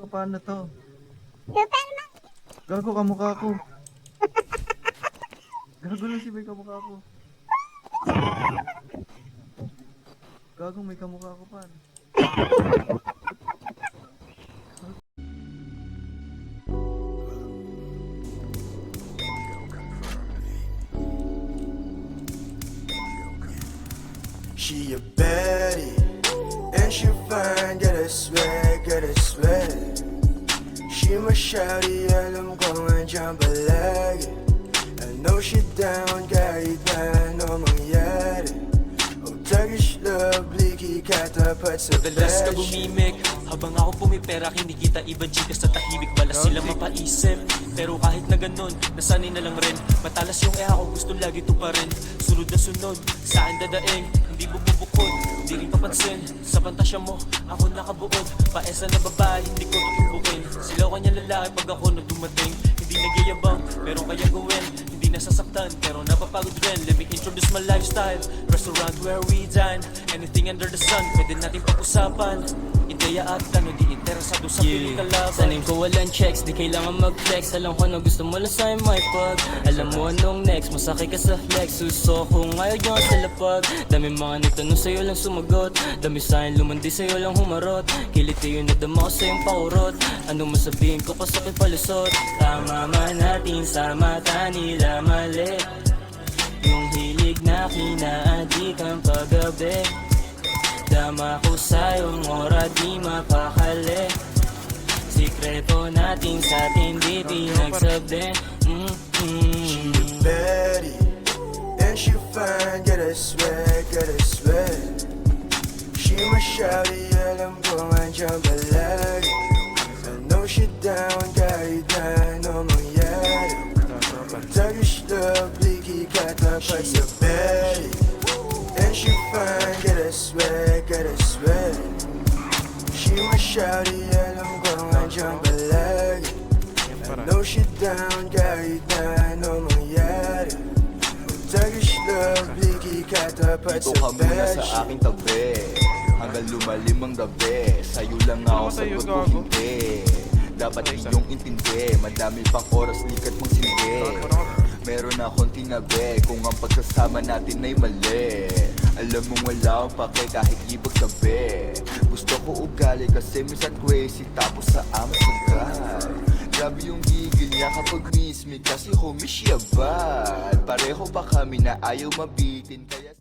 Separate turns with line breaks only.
paano to?
Superman!
Gago, kamukha ko. Gago lang si may kamukha ko. Gago, may kamukha ko pa.
She a baddie, and she fine, get a swag, get a swag. She my shawty, alam ko nandiyan palagi. I know she down, kahit na ano mangyari. Oh, tagish lovely, katapat sa
Madalas ka
flash.
bumimik habang ako pumipera, kinikita ibang chika sa tahimik. Wala sila mapaisip, pero kahit na ganun, nasanay na lang rin. Matalas yung ako, gusto lagi to pa rin. Sunod na sunod, sa akin dadaing, hindi bubukod, hindi rin papansin. Sa pantasya mo, ako nakabuod. Paesa na babae, hindi ko tutubukin. Silaw kanya lalaki pag ako na dumating. Hindi nagyayabang, pero kaya gawin. Hindi nasasaktan, pero napapagod rin. Let me introduce my lifestyle. Restaurant where we dine. Anything under the sun, pwede natin pag-usapan. Ideya at ano, di interesado sa piling kalaban.
Sa name ko walang checks, di kailangan mag-flex. Alam ko na gusto mo lang sa'yo may pag. Alam mo anong next, masakay ka sa flex. Suso kung ayaw nyo sa lapag. Dami mga nagtanong sa'yo lang sumagot. Dami sa'yo lumandi sa'yo lang humarot. Kiliti yun na dama ko sa'yong pakurot. Anong masabihin ko pa sakit palusot. Tama man natin sa mata nila mali. Yung hilig na kinaadikan paggabi. Dama ko sa'yong ora di mapakali. Sikreto natin sa atin di pinagsabi.
She a baddie, and she fine, get a swag, get a swag. She my shawty, alam ko nandiyan palagi. I know she down, kahit na ano mangyari. Tagish lovely, katapat sa baddie. And she fine, get a swag, get a swag. She my shawty, alam ko nandiyan palagi. I know she down, kahit na ano mangyari. Tagish lovely, katapat
Dito
sa
ka muna
baddie.
sa aking tabi hanggang lumalim ang gabi. Sa'yo lang ako, sagot ko hindi. Dapat inyong intindi, madami pang oras, likat mong sindi. Meron akong tinabi kung ang pagsasama natin ay mali. Alam mong wala akong pake kahit ibag sabi. Gusto ko ugali kasi minsan crazy tapos sa amas agad. Grabe yung gigil niya kapag miss me kasi homie siya bad. Pareho pa kami na ayaw mabitin kaya